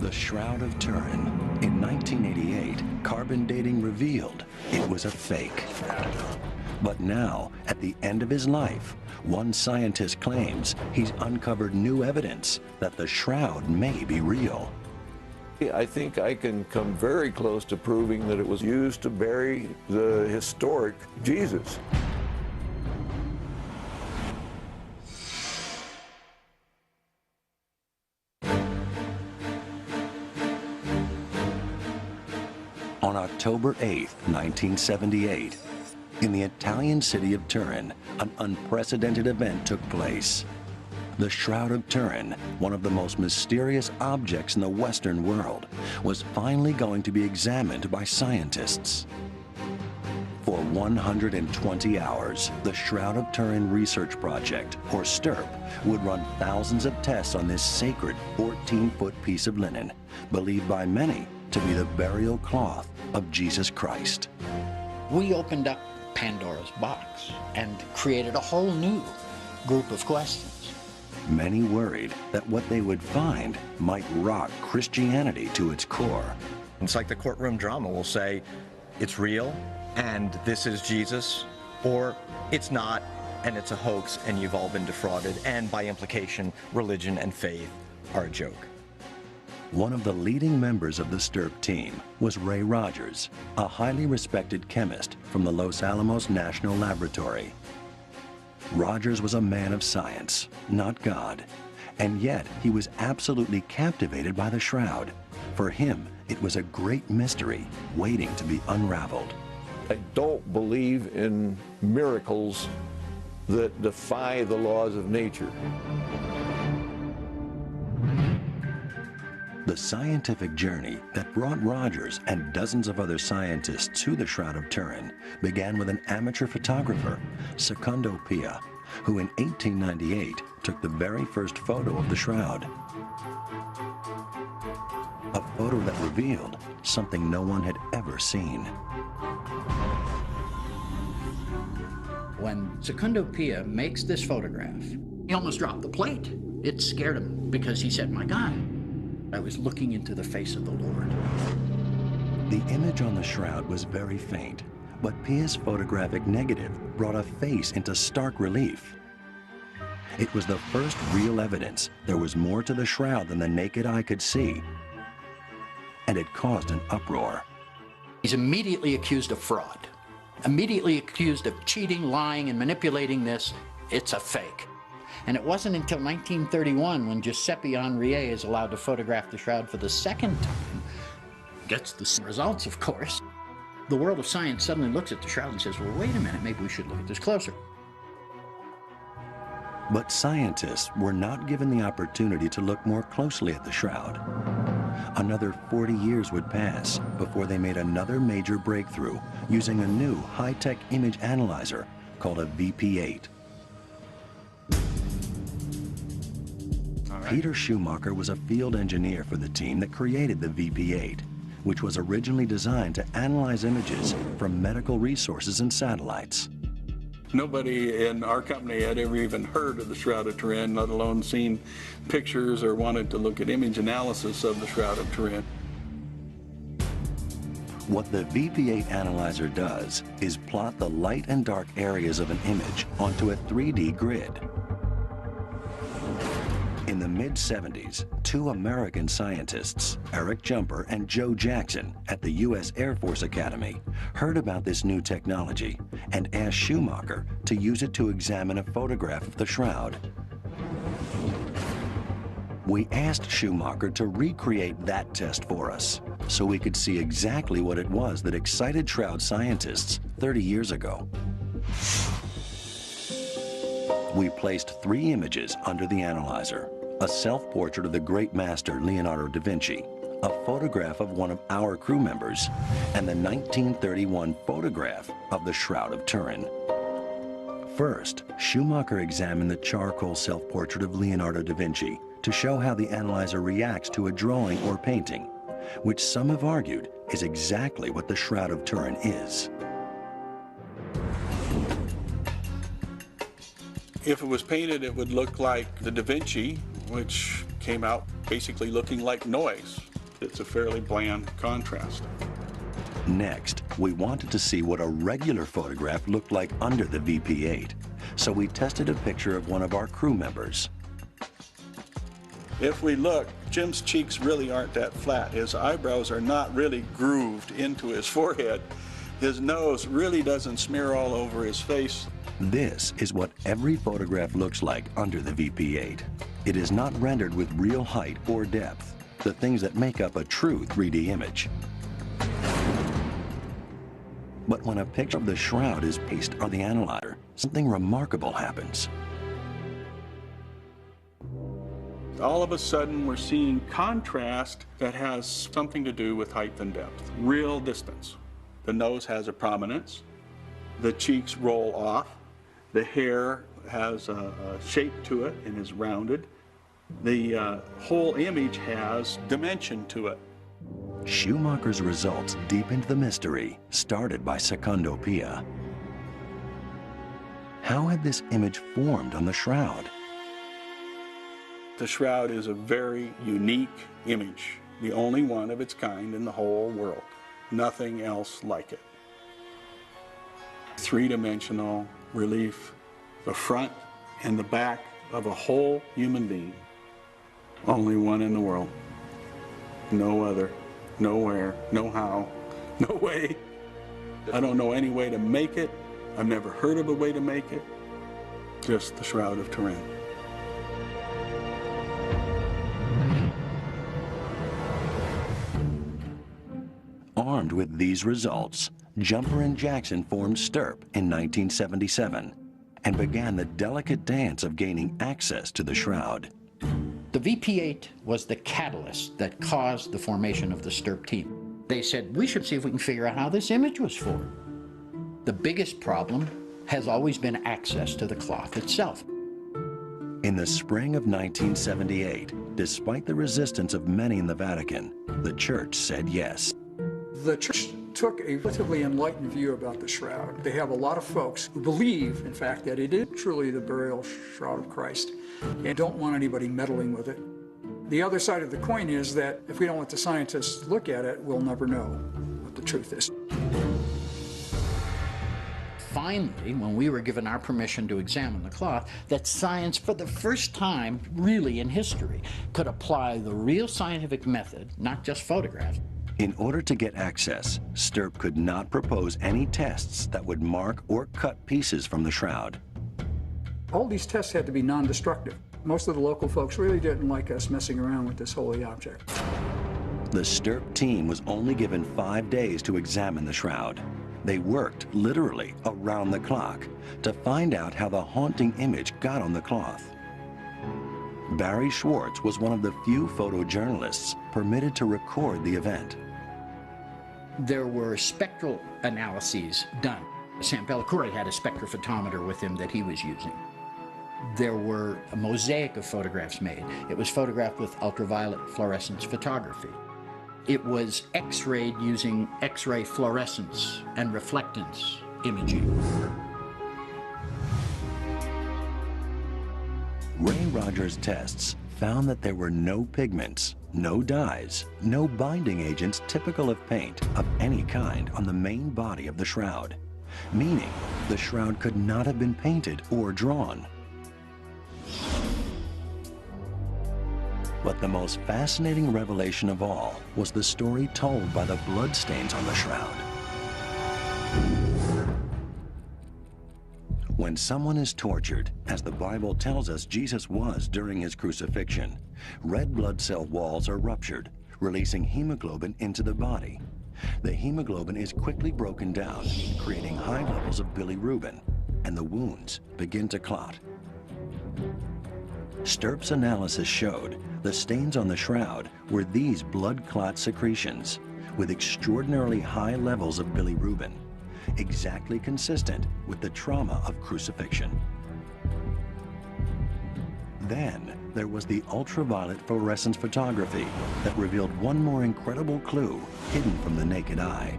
The Shroud of Turin. In 1988, carbon dating revealed it was a fake. But now, at the end of his life, one scientist claims he's uncovered new evidence that the shroud may be real. I think I can come very close to proving that it was used to bury the historic Jesus. On October 8, 1978, in the Italian city of Turin, an unprecedented event took place. The Shroud of Turin, one of the most mysterious objects in the Western world, was finally going to be examined by scientists. For 120 hours, the Shroud of Turin Research Project, or STURP, would run thousands of tests on this sacred 14-foot piece of linen, believed by many to be the burial cloth of Jesus Christ. We opened up Pandora's box and created a whole new group of questions. Many worried that what they would find might rock Christianity to its core. It's like the courtroom drama will say, it's real, and this is Jesus, or it's not, and it's a hoax, and you've all been defrauded, and by implication, religion and faith are a joke. One of the leading members of the STURP team was Ray Rogers, a highly respected chemist from the Los Alamos National Laboratory. Rogers was a man of science, not God, and yet he was absolutely captivated by the shroud. For him, it was a great mystery waiting to be unraveled. I don't believe in miracles that defy the laws of nature. The scientific journey that brought Rogers and dozens of other scientists to the Shroud of Turin began with an amateur photographer, Secondo Pia, who in 1898 took the very first photo of the shroud. A photo that revealed something no one had ever seen. When Secondo Pia makes this photograph, he almost dropped the plate. It scared him because he said, "My God, I was looking into the face of the Lord." The image on the shroud was very faint, but Pia's photographic negative brought a face into stark relief. It was the first real evidence there was more to the shroud than the naked eye could see, and it caused an uproar. He's immediately accused of fraud, immediately accused of cheating, lying, and manipulating this. It's a fake. And it wasn't until 1931 when Giuseppe Henriet is allowed to photograph the shroud for the second time, gets the same results, of course. The world of science suddenly looks at the shroud and says, well, wait a minute, maybe we should look at this closer. But scientists were not given the opportunity to look more closely at the shroud. Another 40 years would pass before they made another major breakthrough using a new high-tech image analyzer called a VP8. Peter Schumacher was a field engineer for the team that created the VP8, which was originally designed to analyze images from medical resources and satellites. Nobody in our company had ever even heard of the Shroud of Turin, let alone seen pictures or wanted to look at image analysis of the Shroud of Turin. What the VP8 analyzer does is plot the light and dark areas of an image onto a 3D grid. In the mid-70s, two American scientists, Eric Jumper and Joe Jackson at the U.S. Air Force Academy, heard about this new technology and asked Schumacher to use it to examine a photograph of the shroud. We asked Schumacher to recreate that test for us so we could see exactly what it was that excited shroud scientists 30 years ago. We placed 3 images under the analyzer: a self-portrait of the great master Leonardo da Vinci, a photograph of one of our crew members, and the 1931 photograph of the Shroud of Turin. First, Schumacher examined the charcoal self-portrait of Leonardo da Vinci to show how the analyzer reacts to a drawing or painting, which some have argued is exactly what the Shroud of Turin is. If it was painted, it would look like the Da Vinci, which came out basically looking like noise. It's a fairly bland contrast. Next, we wanted to see what a regular photograph looked like under the VP-8, so we tested a picture of one of our crew members. If we look, Jim's cheeks really aren't that flat. His eyebrows are not really grooved into his forehead. His nose really doesn't smear all over his face. This is what every photograph looks like under the VP-8. It is not rendered with real height or depth, the things that make up a true 3D image. But when a picture of the shroud is placed on the analyzer, something remarkable happens. All of a sudden, we're seeing contrast that has something to do with height and depth, real distance. The nose has a prominence, the cheeks roll off, the hair has a shape to it and is rounded. The whole image has dimension to it. Schumacher's results deepened the mystery started by Secondo Pia. How had this image formed on the shroud? The shroud is a very unique image, the only one of its kind in the whole world. Nothing else like it. Three-dimensional relief, the front and the back of a whole human being. Only one in the world. No other, nowhere, no how, no way. I don't know any way to make it. I've never heard of a way to make it. Just the Shroud of Turin. Armed with these results, Jumper and Jackson formed STIRP in 1977 and began the delicate dance of gaining access to the shroud. The VP-8 was the catalyst that caused the formation of the STIRP team. They said, we should see if we can figure out how this image was formed. The biggest problem has always been access to the cloth itself. In the spring of 1978, despite the resistance of many in the Vatican, the Church said yes. The Church took a relatively enlightened view about the shroud. They have a lot of folks who believe, in fact, that it is truly the burial shroud of Christ and don't want anybody meddling with it. The other side of the coin is that if we don't let the scientists look at it, we'll never know what the truth is. Finally, when we were given our permission to examine the cloth, that science, for the first time really in history, could apply the real scientific method, not just photographs. In order to get access, STIRP could not propose any tests that would mark or cut pieces from the shroud. All these tests had to be non-destructive. Most of the local folks really didn't like us messing around with this holy object. The STIRP team was only given 5 days to examine the shroud. They worked literally around the clock to find out how the haunting image got on the cloth. Barry Schwartz was one of the few photojournalists permitted to record the event. There were spectral analyses done. Sam Bellicore had a spectrophotometer with him that he was using. There were a mosaic of photographs made. It was photographed with ultraviolet fluorescence photography. It was X-rayed using X-ray fluorescence and reflectance imaging. Ray Rogers' tests found that there were no pigments, no dyes, no binding agents typical of paint of any kind on the main body of the shroud, meaning the shroud could not have been painted or drawn. But the most fascinating revelation of all was the story told by the bloodstains on the shroud. When someone is tortured, as the Bible tells us Jesus was during his crucifixion, red blood cell walls are ruptured, releasing hemoglobin into the body. The hemoglobin is quickly broken down, creating high levels of bilirubin, and the wounds begin to clot. STIRP's analysis showed the stains on the shroud were these blood clot secretions, with extraordinarily high levels of bilirubin, exactly consistent with the trauma of crucifixion. Then there was the ultraviolet fluorescence photography that revealed one more incredible clue hidden from the naked eye.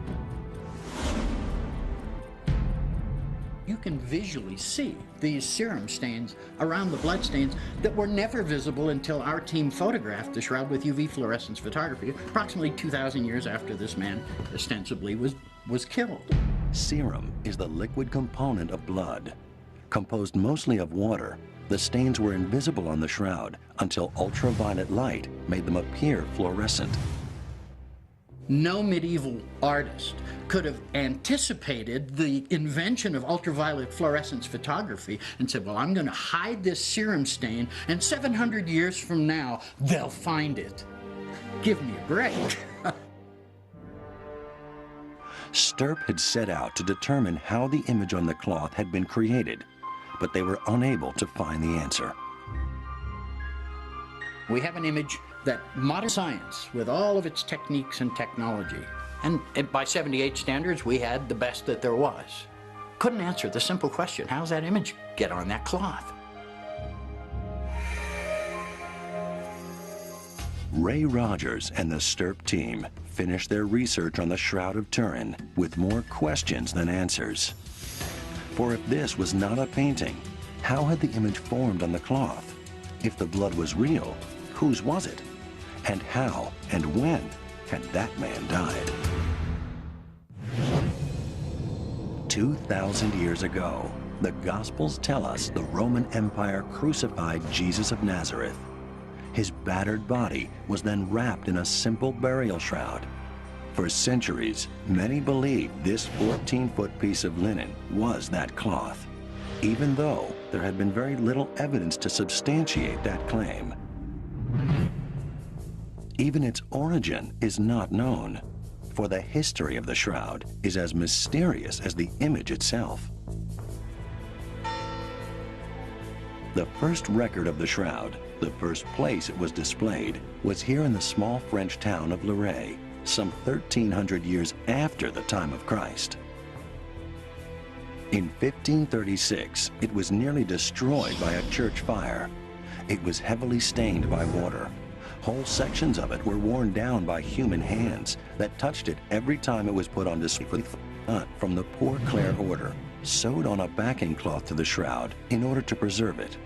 You can visually see these serum stains around the blood stains that were never visible until our team photographed the shroud with UV fluorescence photography approximately 2,000 years after this man ostensibly was killed. Serum is the liquid component of blood. Composed mostly of water, the stains were invisible on the shroud until ultraviolet light made them appear fluorescent. No medieval artist could have anticipated the invention of ultraviolet fluorescence photography and said, well, I'm going to hide this serum stain, and 700 years from now, they'll find it. Give me a break. Stirp had set out to determine how the image on the cloth had been created, but they were unable to find the answer. We have an image that modern science, with all of its techniques and technology, and by 78 standards, we had the best that there was, couldn't answer the simple question, how's that image get on that cloth? Ray Rogers and the Stirp team finished their research on the Shroud of Turin with more questions than answers. For if this was not a painting, how had the image formed on the cloth? If the blood was real, whose was it? And how and when had that man died? 2,000 years ago, the Gospels tell us the Roman Empire crucified Jesus of Nazareth. His battered body was then wrapped in a simple burial shroud. For centuries, many believed this 14-foot piece of linen was that cloth, even though there had been very little evidence to substantiate that claim. Even its origin is not known, for the history of the shroud is as mysterious as the image itself. The first record of the shroud, the first place it was displayed, was here in the small French town of Luray, some 1,300 years after the time of Christ. In 1536, it was nearly destroyed by a church fire. It was heavily stained by water. Whole sections of it were worn down by human hands that touched it every time it was put on display from the Poor Clare order, sewed on a backing cloth to the shroud in order to preserve it.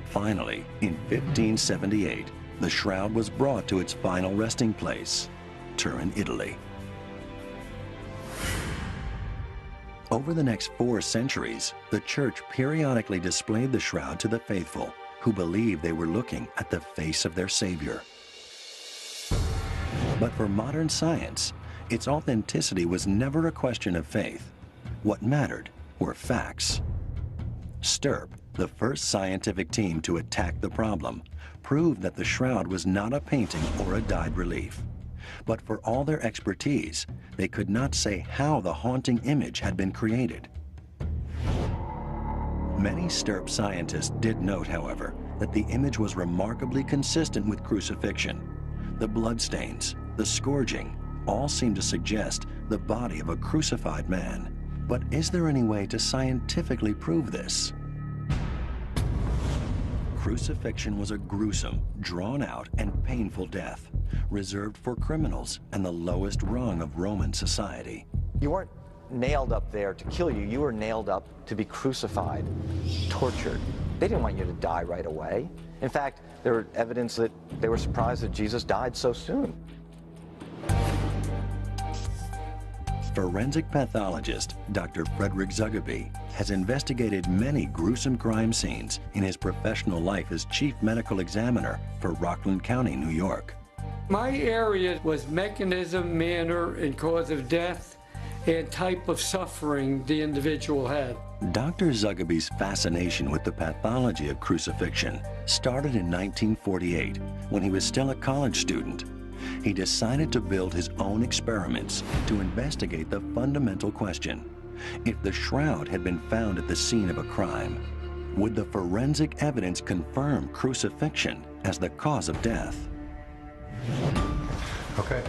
Finally, in 1578, the shroud was brought to its final resting place, Turin, Italy. Over the next 4 centuries, the church periodically displayed the shroud to the faithful, who believed they were looking at the face of their Savior. But for modern science, its authenticity was never a question of faith. What mattered were facts. Stirp, the first scientific team to attack the problem, proved that the shroud was not a painting or a dyed relief. But for all their expertise, they could not say how the haunting image had been created. Many Stirp scientists did note, however, that the image was remarkably consistent with crucifixion. The bloodstains, the scourging, all seem to suggest the body of a crucified man. But is there any way to scientifically prove this? Crucifixion was a gruesome, drawn-out, and painful death, reserved for criminals and the lowest rung of Roman society. You weren't nailed up there to kill you. You were nailed up to be crucified, tortured. They didn't want you to die right away. In fact, there were evidence that they were surprised that Jesus died so soon. Forensic pathologist Dr. Frederick Zugaby has investigated many gruesome crime scenes in his professional life as chief medical examiner for Rockland County, New York. My area was mechanism, manner, and cause of death, and type of suffering the individual had. Dr. Zugaby's fascination with the pathology of crucifixion started in 1948 when he was still a college student. He decided to build his own experiments to investigate the fundamental question: if the shroud had been found at the scene of a crime, would the forensic evidence confirm crucifixion as the cause of death? Okay.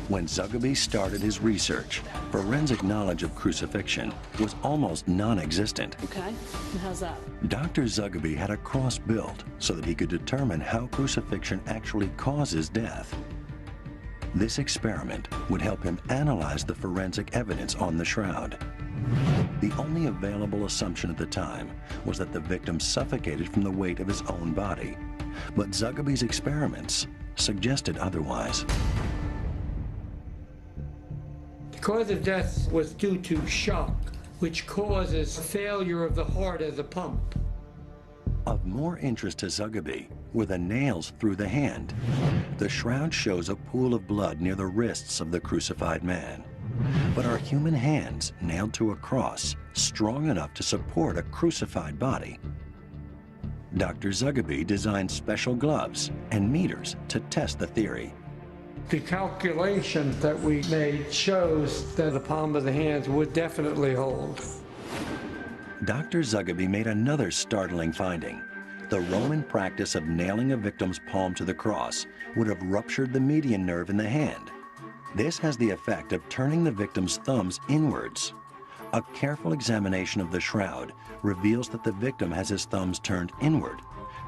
When Zugaby started his research, forensic knowledge of crucifixion was almost non-existent. Okay, and how's that? Dr. Zugaby had a cross built so that he could determine how crucifixion actually causes death. This experiment would help him analyze the forensic evidence on the shroud. The only available assumption at the time was that the victim suffocated from the weight of his own body, but Zugaby's experiments suggested otherwise. The cause of death was due to shock, which causes failure of the heart as a pump. Of more interest to Zugaby were the nails through the hand. The shroud shows a pool of blood near the wrists of the crucified man. But are human hands nailed to a cross strong enough to support a crucified body? Dr. Zugaby designed special gloves and meters to test the theory. The calculation that we made shows that the palm of the hands would definitely hold. Dr. Zugaby made another startling finding. The Roman practice of nailing a victim's palm to the cross would have ruptured the median nerve in the hand. This has the effect of turning the victim's thumbs inwards. A careful examination of the shroud reveals that the victim has his thumbs turned inward.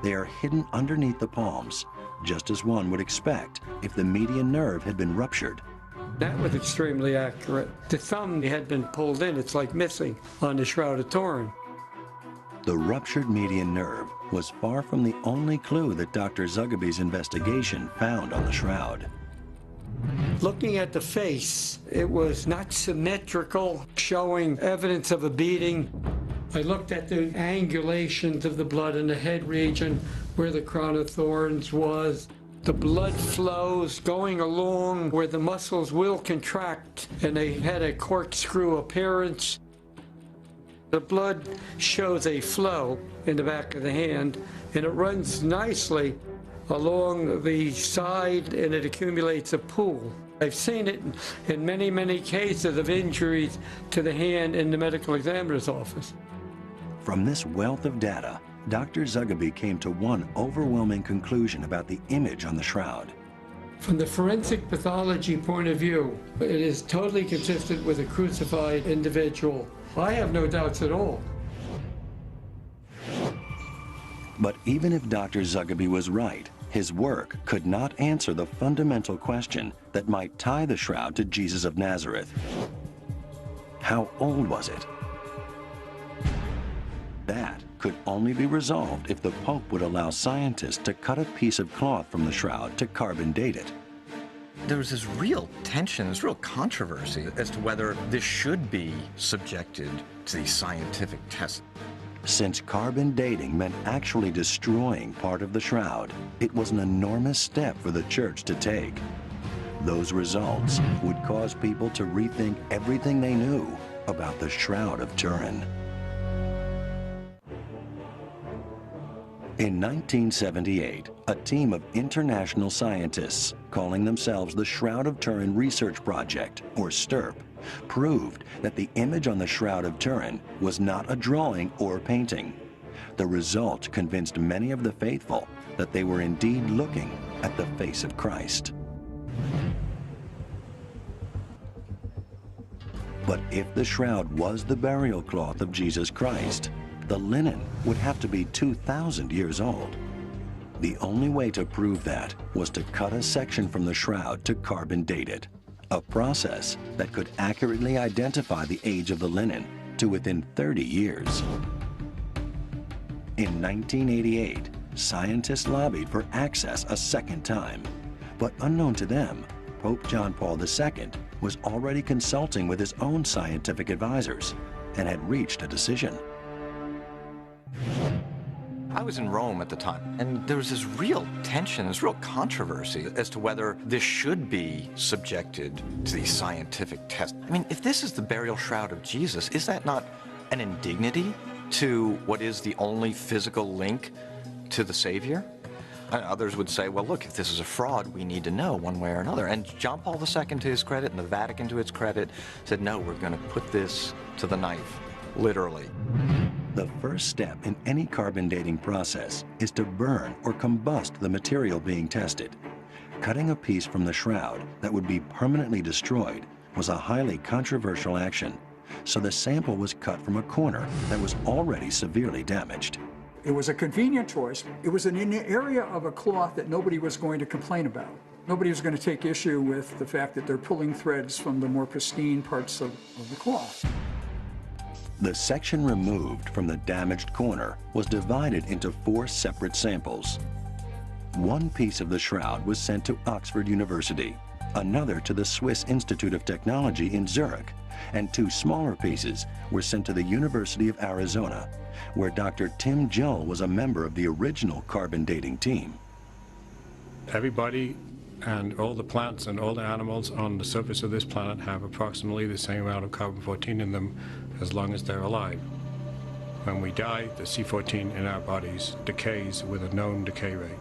They are hidden underneath the palms, just as one would expect if the median nerve had been ruptured. That was extremely accurate. The thumb had been pulled in. It's like missing on the Shroud of Turin. The ruptured median nerve was far from the only clue that Dr. Zugaby's investigation found on the shroud. Looking at the face, it was not symmetrical, showing evidence of a beating. I looked at the angulations of the blood in the head region where the crown of thorns was. The blood flows going along where the muscles will contract, and they had a corkscrew appearance. The blood shows a flow in the back of the hand, and it runs nicely along the side, and it accumulates a pool. I've seen it in many, many cases of injuries to the hand in the medical examiner's office. From this wealth of data, Dr. Zugaby came to one overwhelming conclusion about the image on the shroud. From the forensic pathology point of view, it is totally consistent with a crucified individual. I have no doubts at all. But even if Dr. Zugaby was right, his work could not answer the fundamental question that might tie the shroud to Jesus of Nazareth. How old was it? That could only be resolved if the Pope would allow scientists to cut a piece of cloth from the shroud to carbon date it. There was this real tension, this real controversy as to whether this should be subjected to these scientific tests. Since carbon dating meant actually destroying part of the shroud, it was an enormous step for the Church to take. Those results would cause people to rethink everything they knew about the Shroud of Turin. In 1978, a team of international scientists, calling themselves the Shroud of Turin Research Project, or STURP, proved that the image on the Shroud of Turin was not a drawing or painting. The result convinced many of the faithful that they were indeed looking at the face of Christ. But if the shroud was the burial cloth of Jesus Christ, the linen would have to be 2,000 years old. The only way to prove that was to cut a section from the shroud to carbon date it, a process that could accurately identify the age of the linen to within 30 years. In 1988, scientists lobbied for access a second time, but unknown to them, Pope John Paul II was already consulting with his own scientific advisors and had reached a decision. I was in Rome at the time, and there was this real tension, this real controversy as to whether this should be subjected to these scientific tests. I mean, if this is the burial shroud of Jesus, is that not an indignity to what is the only physical link to the Savior? And others would say, well, look, if this is a fraud, we need to know one way or another. And John Paul II, to his credit, and the Vatican, to its credit, said, no, we're going to put this to the knife, literally. The first step in any carbon dating process is to burn or combust the material being tested. Cutting a piece from the shroud that would be permanently destroyed was a highly controversial action, so the sample was cut from a corner that was already severely damaged. It was a convenient choice. It was in an area of a cloth that nobody was going to complain about. Nobody was going to take issue with the fact that they're pulling threads from the more pristine parts of the cloth. The section removed from the damaged corner was divided into 4 separate samples. One piece of the shroud was sent to Oxford University, another to the Swiss Institute of Technology in Zurich, and 2 smaller pieces were sent to the University of Arizona, where Dr. Tim Jull was a member of the original carbon dating team. Everybody and all the plants and all the animals on the surface of this planet have approximately the same amount of carbon-14 in them as long as they're alive. When we die, the C14 in our bodies decays with a known decay rate.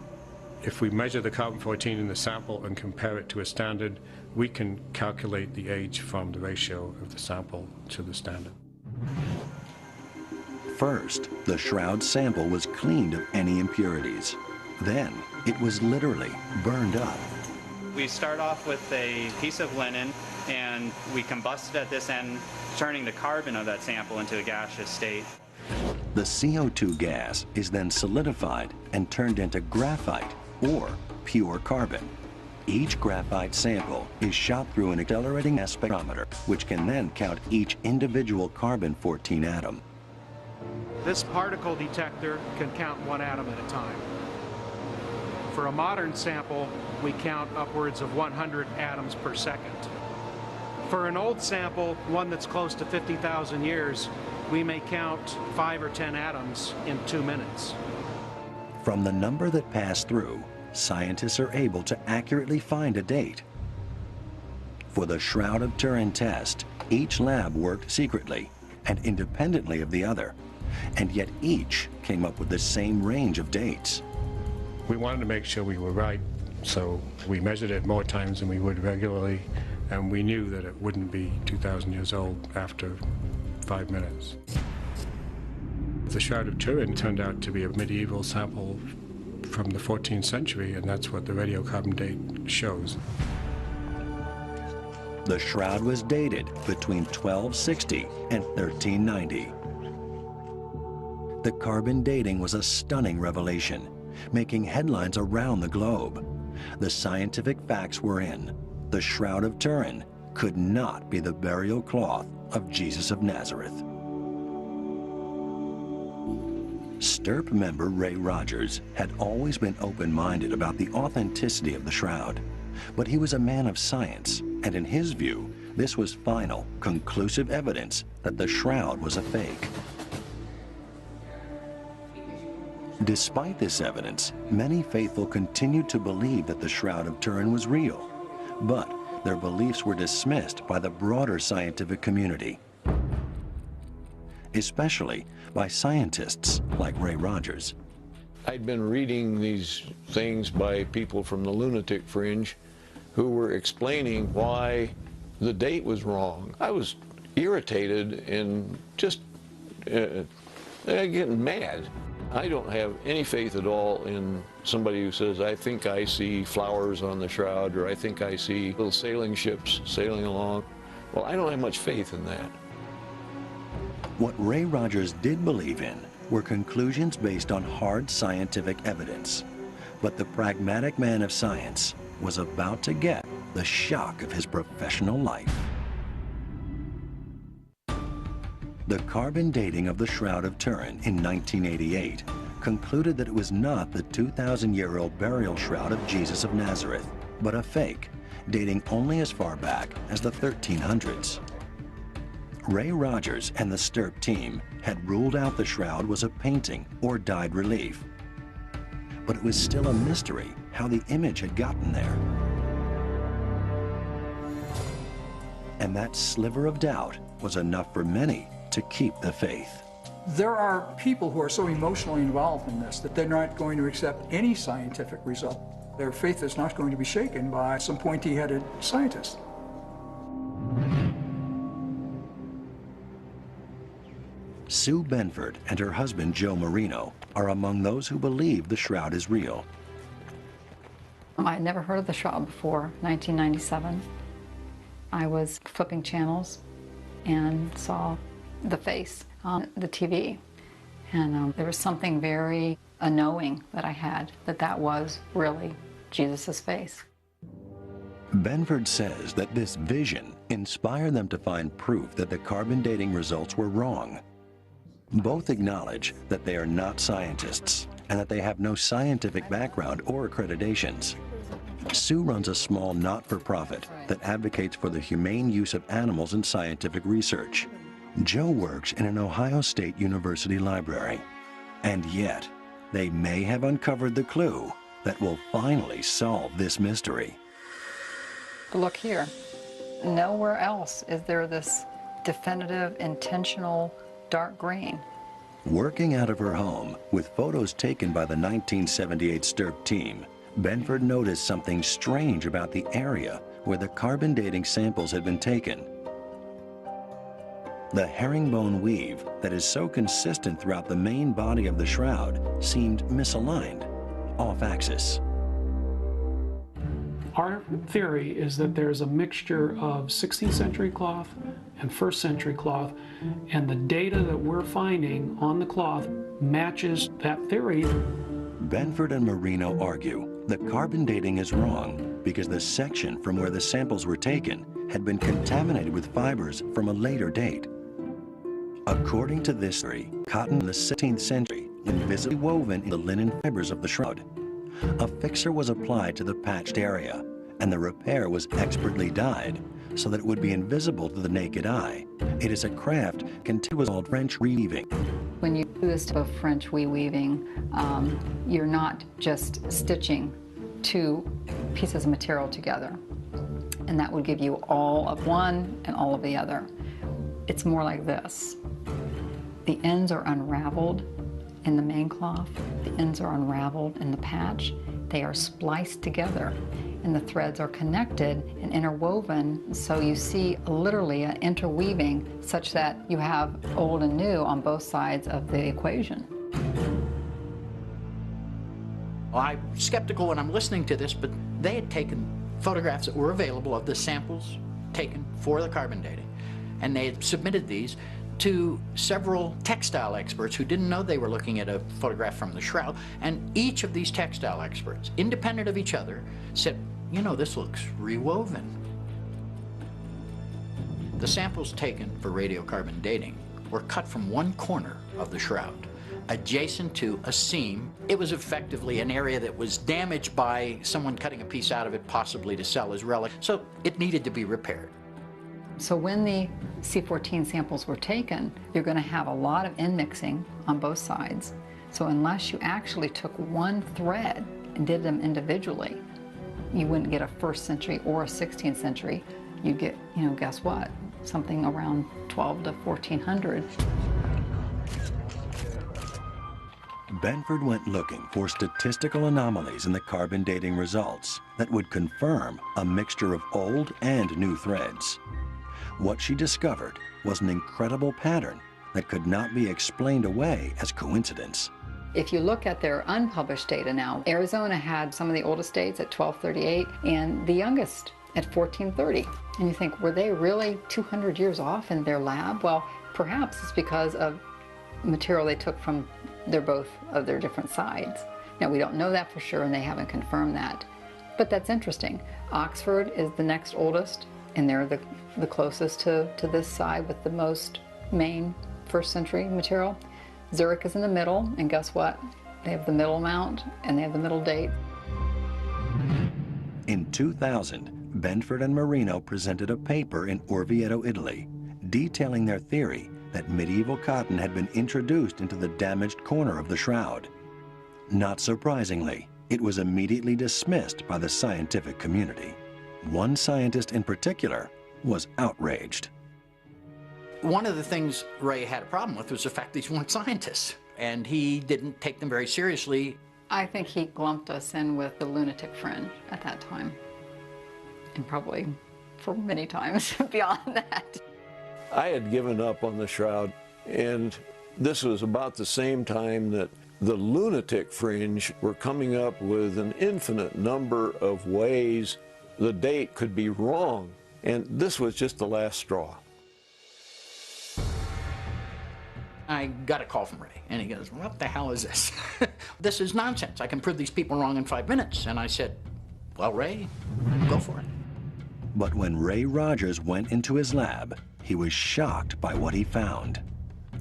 If we measure the carbon-14 in the sample and compare it to a standard, we can calculate the age from the ratio of the sample to the standard. First, the shroud sample was cleaned of any impurities. Then, it was literally burned up. We start off with a piece of linen, and we combust it at this end, turning the carbon of that sample into a gaseous state. The CO2 gas is then solidified and turned into graphite, or pure carbon. Each graphite sample is shot through an accelerating mass spectrometer, which can then count each individual carbon-14 atom. This particle detector can count 1 atom at a time. For a modern sample, we count upwards of 100 atoms per second. For an old sample, one that's close to 50,000 years, we may count 5 or 10 atoms in 2 minutes. From the number that passed through, scientists are able to accurately find a date. For the Shroud of Turin test, each lab worked secretly and independently of the other, and yet each came up with the same range of dates. We wanted to make sure we were right, so we measured it more times than we would regularly, and we knew that it wouldn't be 2,000 years old after 5 minutes. The Shroud of Turin turned out to be a medieval sample from the 14th century, and that's what the radiocarbon date shows. The shroud was dated between 1260 and 1390. The carbon dating was a stunning revelation, making headlines around the globe. The scientific facts were in. The Shroud of Turin could not be the burial cloth of Jesus of Nazareth. STIRP member Ray Rogers had always been open-minded about the authenticity of the shroud, but he was a man of science, and in his view, this was final, conclusive evidence that the shroud was a fake. Despite this evidence, many faithful continued to believe that the Shroud of Turin was real, but their beliefs were dismissed by the broader scientific community, especially by scientists like Ray Rogers. I'd been reading these things by people from the lunatic fringe who were explaining why the date was wrong. I was irritated and just getting mad. I don't have any faith at all in somebody who says, I think I see flowers on the shroud, or I think I see little sailing ships sailing along. Well, I don't have much faith in that. What Ray Rogers did believe in were conclusions based on hard scientific evidence. But the pragmatic man of science was about to get the shock of his professional life. The carbon dating of the Shroud of Turin in 1988 concluded that it was not the 2,000-year-old burial shroud of Jesus of Nazareth, but a fake, dating only as far back as the 1300s. Ray Rogers and the STIRP team had ruled out the shroud was a painting or dyed relief. But it was still a mystery how the image had gotten there. And that sliver of doubt was enough for many to keep the faith. There are people who are so emotionally involved in this that they're not going to accept any scientific result. Their faith is not going to be shaken by some pointy-headed scientist. Sue Benford and her husband Joe Marino are among those who believe the shroud is real. I had never heard of the shroud before 1997. I was flipping channels and saw the face on the TV. And there was something very knowing that I had that was really Jesus' face. Benford says that this vision inspired them to find proof that the carbon dating results were wrong Both acknowledge that they are not scientists and that they have no scientific background or accreditations. Sue runs a small not-for-profit that advocates for the humane use of animals in scientific research. Joe works in an Ohio State University library. And yet, they may have uncovered the clue that will finally solve this mystery. Look here. Nowhere else is there this definitive, intentional dark green. Working out of her home with photos taken by the 1978 STIRP team, Benford noticed something strange about the area where the carbon dating samples had been taken. The herringbone weave that is so consistent throughout the main body of the shroud seemed misaligned, off-axis. Our theory is that there's a mixture of 16th century cloth and 1st century cloth, and the data that we're finding on the cloth matches that theory. Benford and Marino argue that carbon dating is wrong because the section from where the samples were taken had been contaminated with fibers from a later date. According to this theory, cotton in the 16th century invisibly woven in the linen fibers of the shroud. A fixer was applied to the patched area, and the repair was expertly dyed so that it would be invisible to the naked eye. It is a craft continuous called French weaving. When you do this type of French weaving, you're not just stitching two pieces of material together, and that would give you all of one and all of the other. It's more like this. The ends are unraveled in the main cloth, the ends are unraveled in the patch, they are spliced together, and the threads are connected and interwoven, so you see literally an interweaving such that you have old and new on both sides of the equation. Well, I'm skeptical when I'm listening to this, but they had taken photographs that were available of the samples taken for the carbon dating, and they had submitted these to several textile experts who didn't know they were looking at a photograph from the shroud, and each of these textile experts, independent of each other, said, you know, this looks rewoven. The samples taken for radiocarbon dating were cut from one corner of the shroud, adjacent to a seam. It was effectively an area that was damaged by someone cutting a piece out of it, possibly to sell as relic, so it needed to be repaired. So when the C14 samples were taken, you're going to have a lot of inmixing on both sides. So unless you actually took one thread and did them individually, you wouldn't get a 1st century or a 16th century. You'd get, you know, guess what? Something around 12 to 1400. Benford went looking for statistical anomalies in the carbon dating results that would confirm a mixture of old and new threads. What she discovered was an incredible pattern that could not be explained away as coincidence. If you look at their unpublished data now, Arizona had some of the oldest dates at 1238 and the youngest at 1430. And you think, were they really 200 years off in their lab? Well, perhaps it's because of material they took from both of their different sides. Now, we don't know that for sure, and they haven't confirmed that. But that's interesting. Oxford is the next oldest, and they're the closest to this side with the most main 1st century material. Zurich is in the middle, and guess what? They have the middle amount, and they have the middle date. In 2000, Benford and Marino presented a paper in Orvieto, Italy, detailing their theory that medieval cotton had been introduced into the damaged corner of the shroud. Not surprisingly, it was immediately dismissed by the scientific community. One scientist in particular was outraged. One of the things Ray had a problem with was the fact these weren't scientists, and he didn't take them very seriously. I think he lumped us in with the lunatic fringe at that time, and probably for many times beyond that. I had given up on the shroud, and this was about the same time that the lunatic fringe were coming up with an infinite number of ways the date could be wrong, and this was just the last straw. I got a call from Ray, and he goes, what the hell is this? This is nonsense. I can prove these people wrong in 5 minutes. And I said, well, Ray, go for it. But when Ray Rogers went into his lab, he was shocked by what he found.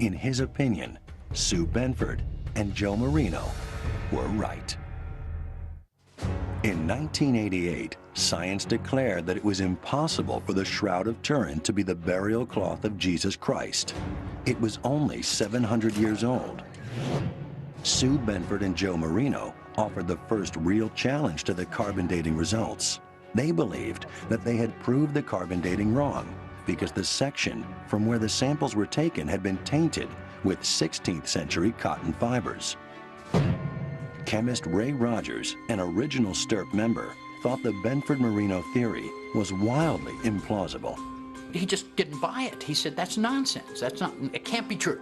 In his opinion, Sue Benford and Joe Marino were right. In 1988, science declared that it was impossible for the Shroud of Turin to be the burial cloth of Jesus Christ. It was only 700 years old. Sue Benford and Joe Marino offered the first real challenge to the carbon dating results. They believed that they had proved the carbon dating wrong because the section from where the samples were taken had been tainted with 16th century cotton fibers. Chemist Ray Rogers, an original STIRP member, thought the Benford-Marino theory was wildly implausible. He just didn't buy it. He said, that's nonsense. It can't be true.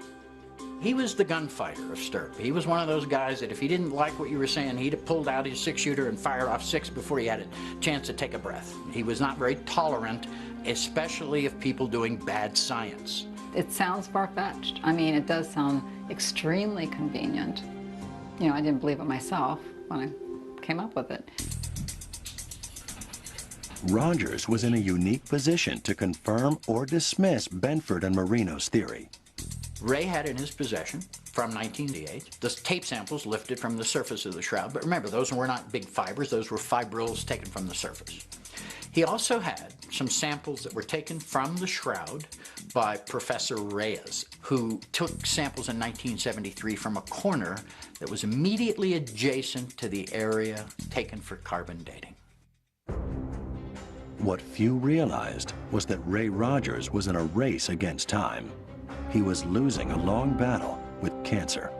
He was the gunfighter of STIRP. He was one of those guys that if he didn't like what you were saying, he'd have pulled out his 6-shooter and fired off 6 before he had a chance to take a breath. He was not very tolerant, especially of people doing bad science. It sounds far-fetched. I mean, it does sound extremely convenient. You know, I didn't believe it myself when I came up with it. Rogers was in a unique position to confirm or dismiss Benford and Marino's theory. Ray had in his possession, from 1988, the tape samples lifted from the surface of the shroud. But remember, those were not big fibers. Those were fibrils taken from the surface. He also had some samples that were taken from the shroud by Professor Reyes, who took samples in 1973 from a corner that was immediately adjacent to the area taken for carbon dating. What few realized was that Ray Rogers was in a race against time. He was losing a long battle with cancer.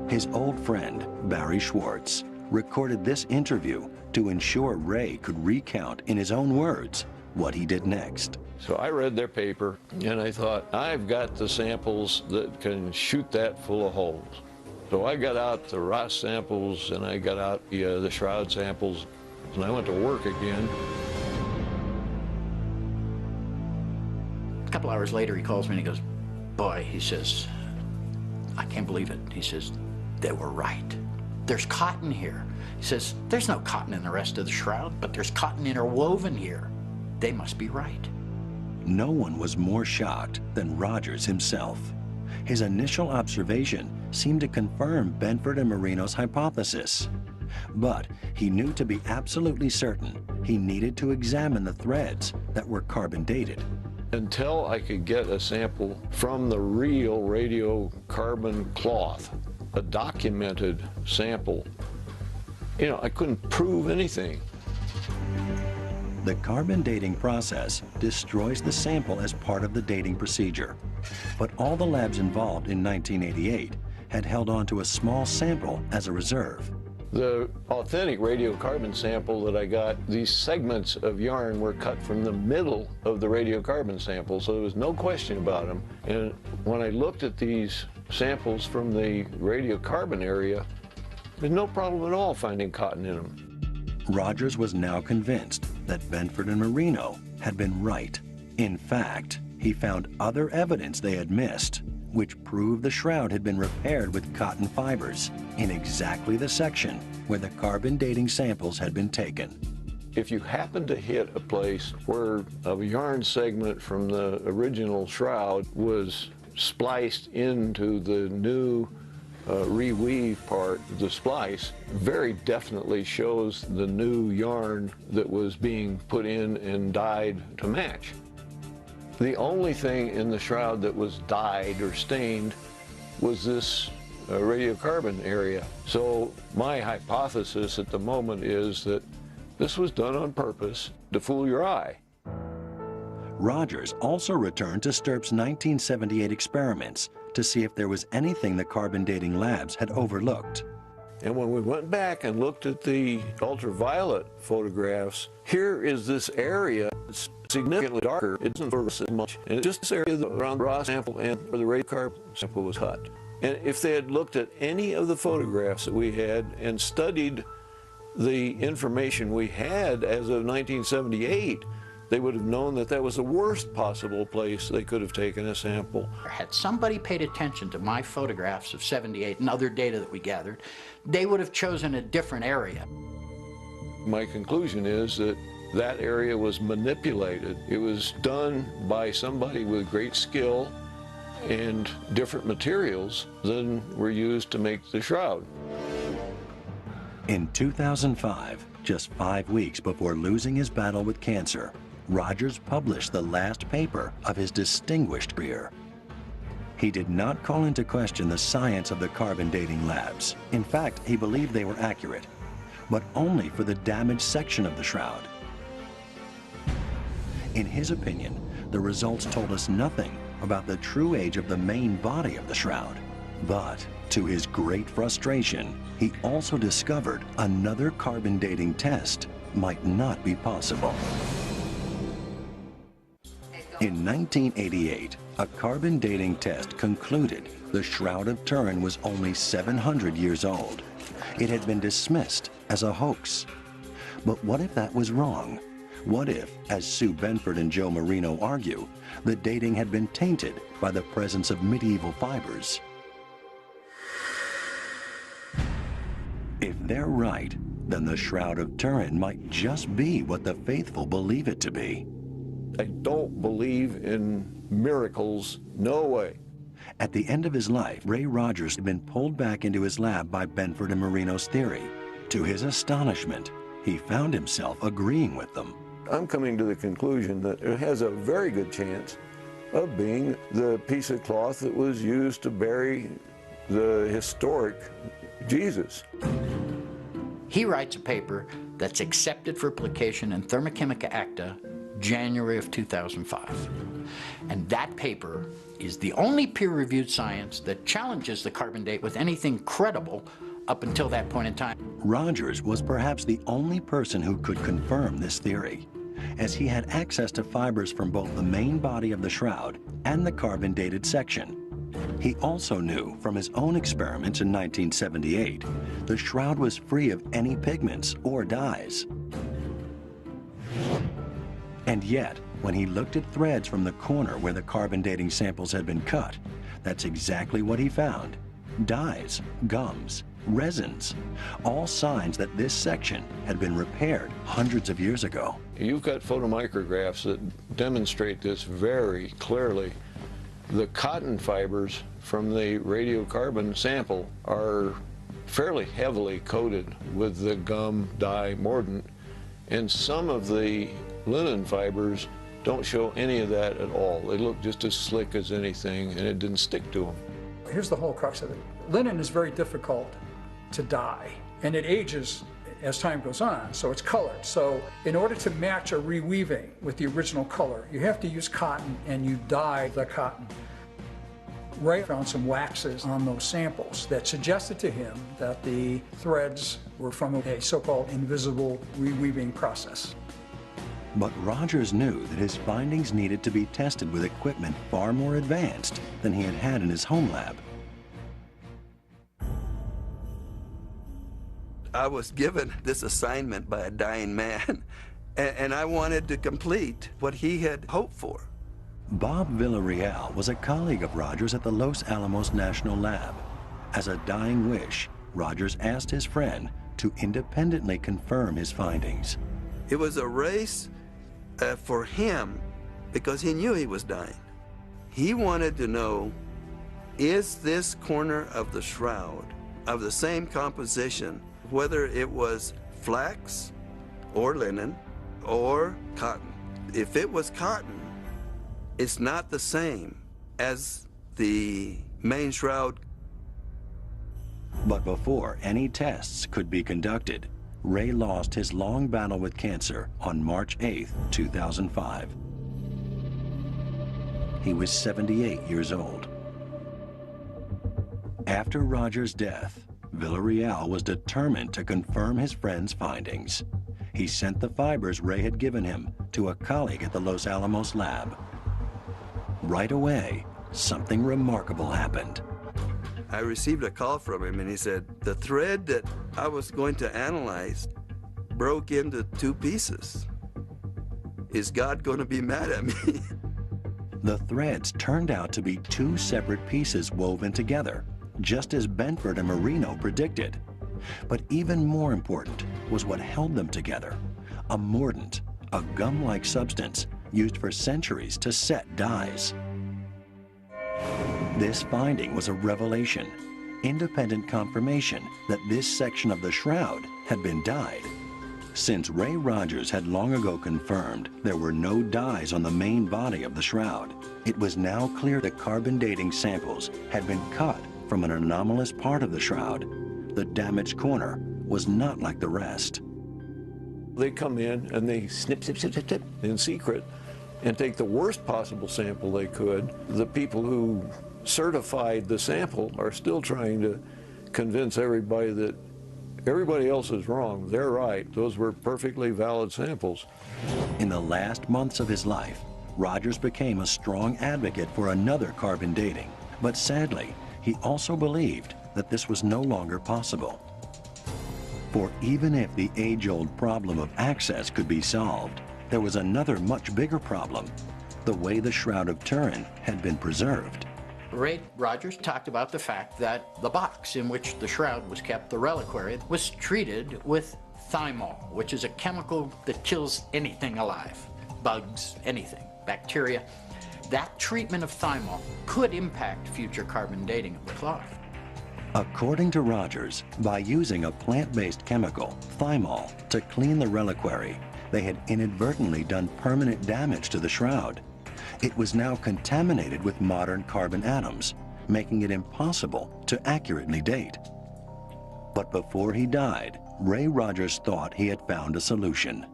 His old friend, Barry Schwartz, recorded this interview to ensure Ray could recount in his own words what he did next. So I read their paper and I thought, I've got the samples that can shoot that full of holes. So I got out the Ross samples and I got out the Shroud samples and I went to work again. A couple hours later, he calls me and he goes, boy, he says, I can't believe it. He says, they were right. There's cotton here. He says, there's no cotton in the rest of the shroud, but there's cotton interwoven here. They must be right. No one was more shocked than Rogers himself. His initial observation seemed to confirm Benford and Marino's hypothesis. But he knew to be absolutely certain he needed to examine the threads that were carbon dated. Until I could get a sample from the real radiocarbon cloth, a documented sample, you know, I couldn't prove anything. The carbon dating process destroys the sample as part of the dating procedure. But all the labs involved in 1988 had held on to a small sample as a reserve. The authentic radiocarbon sample that I got, these segments of yarn were cut from the middle of the radiocarbon sample, so there was no question about them. And when I looked at these samples from the radiocarbon area, there's no problem at all finding cotton in them. Rogers was now convinced that Benford and Marino had been right. In fact, he found other evidence they had missed, which proved the shroud had been repaired with cotton fibers in exactly the section where the carbon dating samples had been taken. If you happen to hit a place where a yarn segment from the original shroud was spliced into the new reweave part, the splice very definitely shows the new yarn that was being put in and dyed to match. The only thing in the shroud that was dyed or stained was this radiocarbon area. So my hypothesis at the moment is that this was done on purpose to fool your eye. Rogers also returned to STIRP's 1978 experiments to see if there was anything the carbon dating labs had overlooked. And when we went back and looked at the ultraviolet photographs, here is this area that's significantly darker. It doesn't fluoresce as much. And it's just this area around the raw sample and where the radiocarbon sample was cut. And if they had looked at any of the photographs that we had and studied the information we had as of 1978, they would have known that that was the worst possible place they could have taken a sample. Had somebody paid attention to my photographs of 78 and other data that we gathered, they would have chosen a different area. My conclusion is that that area was manipulated. It was done by somebody with great skill, and different materials than were used to make the shroud. In 2005, just 5 weeks before losing his battle with cancer, Rogers published the last paper of his distinguished career. He did not call into question the science of the carbon dating labs. In fact, he believed they were accurate, but only for the damaged section of the shroud. In his opinion, the results told us nothing about the true age of the main body of the shroud. But to his great frustration, he also discovered another carbon dating test might not be possible. In 1988, a carbon dating test concluded the Shroud of Turin was only 700 years old. It had been dismissed as a hoax. But what if that was wrong? What if, as Sue Benford and Joe Marino argue, the dating had been tainted by the presence of medieval fibers? If they're right, then the Shroud of Turin might just be what the faithful believe it to be. I don't believe in miracles, no way. At the end of his life, Ray Rogers had been pulled back into his lab by Benford and Marino's theory. To his astonishment, he found himself agreeing with them. I'm coming to the conclusion that it has a very good chance of being the piece of cloth that was used to bury the historic Jesus. He writes a paper that's accepted for publication in Thermochemica Acta, January of 2005. And that paper is the only peer-reviewed science that challenges the carbon date with anything credible up until that point in time. Rogers was perhaps the only person who could confirm this theory, as he had access to fibers from both the main body of the shroud and the carbon-dated section. He also knew from his own experiments in 1978, the shroud was free of any pigments or dyes. And yet, when he looked at threads from the corner where the carbon dating samples had been cut, that's exactly what he found. Dyes, gums, resins, all signs that this section had been repaired hundreds of years ago. You've got photomicrographs that demonstrate this very clearly. The cotton fibers from the radiocarbon sample are fairly heavily coated with the gum dye mordant, and some of the linen fibers don't show any of that at all. They look just as slick as anything, and it didn't stick to them. Here's the whole crux of it. Linen is very difficult to dye, and it ages as time goes on, so it's colored. So in order to match a reweaving with the original color, you have to use cotton, and you dye the cotton. Ray found some waxes on those samples that suggested to him that the threads were from a so-called invisible reweaving process. But Rogers knew that his findings needed to be tested with equipment far more advanced than he had had in his home lab. I was given this assignment by a dying man, and I wanted to complete what he had hoped for. Bob Villarreal was a colleague of Rogers at the Los Alamos National Lab. As a dying wish, Rogers asked his friend to independently confirm his findings. It was a race for him because he knew he was dying. He wanted to know, is this corner of the shroud of the same composition, whether it was flax or linen or cotton? If it was cotton, it's not the same as the main shroud. But before any tests could be conducted, Ray lost his long battle with cancer on March 8, 2005. He was 78 years old. After Rogers' death, Villarreal was determined to confirm his friend's findings. He sent the fibers Ray had given him to a colleague at the Los Alamos lab. Right away, something remarkable happened. I received a call from him, and he said, the thread that I was going to analyze broke into 2 pieces. Is God going to be mad at me? The threads turned out to be 2 separate pieces woven together, just as Benford and Marino predicted. But even more important was what held them together: a mordant, a gum-like substance used for centuries to set dyes. This finding was a revelation, independent confirmation that this section of the shroud had been dyed. Since Ray Rogers had long ago confirmed there were no dyes on the main body of the shroud, it was now clear that carbon dating samples had been cut from an anomalous part of the shroud. The damaged corner was not like the rest. They come in and they snip, snip, snip, snip, snip in secret and take the worst possible sample they could. The people who certified the sample are still trying to convince everybody that everybody else is wrong. They're right. Those were perfectly valid samples. In the last months of his life, Rogers became a strong advocate for another carbon dating, but sadly, he also believed that this was no longer possible. For even if the age-old problem of access could be solved, there was another much bigger problem: the way the Shroud of Turin had been preserved. Ray Rogers talked about the fact that the box in which the shroud was kept, the reliquary, was treated with thymol, which is a chemical that kills anything alive, bugs, anything, bacteria. That treatment of thymol could impact future carbon dating of the cloth. According to Rogers, by using a plant-based chemical, thymol, to clean the reliquary, they had inadvertently done permanent damage to the shroud. It was now contaminated with modern carbon atoms, making it impossible to accurately date. But before he died, Ray Rogers thought he had found a solution.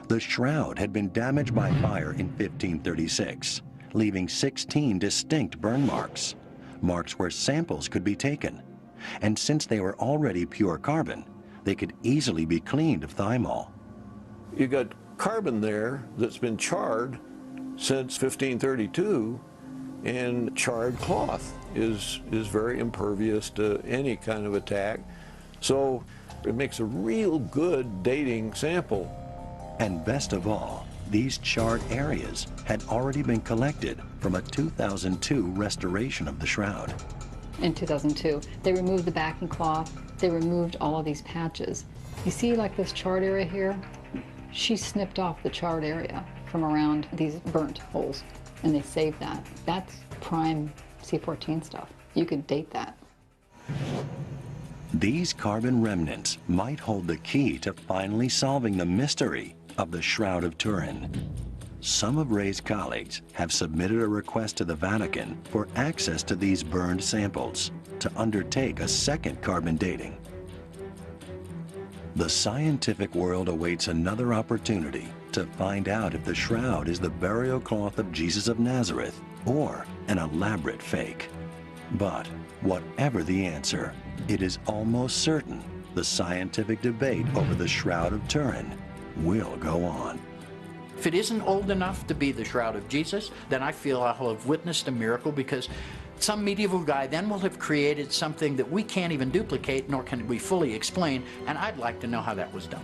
The shroud had been damaged by fire in 1536, leaving 16 distinct burn marks, marks where samples could be taken. And since they were already pure carbon, they could easily be cleaned of thymol. You got carbon there that's been charred since 1532, and charred cloth is very impervious to any kind of attack. So it makes a real good dating sample. And best of all, these charred areas had already been collected from a 2002 restoration of the shroud. In 2002, they removed the backing cloth, they removed all of these patches. You see like this charred area here? She snipped off the charred area from around these burnt holes, and they saved that. That's prime C14 stuff. You could date that. These carbon remnants might hold the key to finally solving the mystery of the Shroud of Turin. Some of Ray's colleagues have submitted a request to the Vatican for access to these burned samples to undertake a second carbon dating. The scientific world awaits another opportunity to find out if the shroud is the burial cloth of Jesus of Nazareth or an elaborate fake. But whatever the answer, it is almost certain the scientific debate over the Shroud of Turin will go on. If it isn't old enough to be the Shroud of Jesus, then I feel I'll have witnessed a miracle, because some medieval guy then will have created something that we can't even duplicate, nor can we fully explain, and I'd like to know how that was done.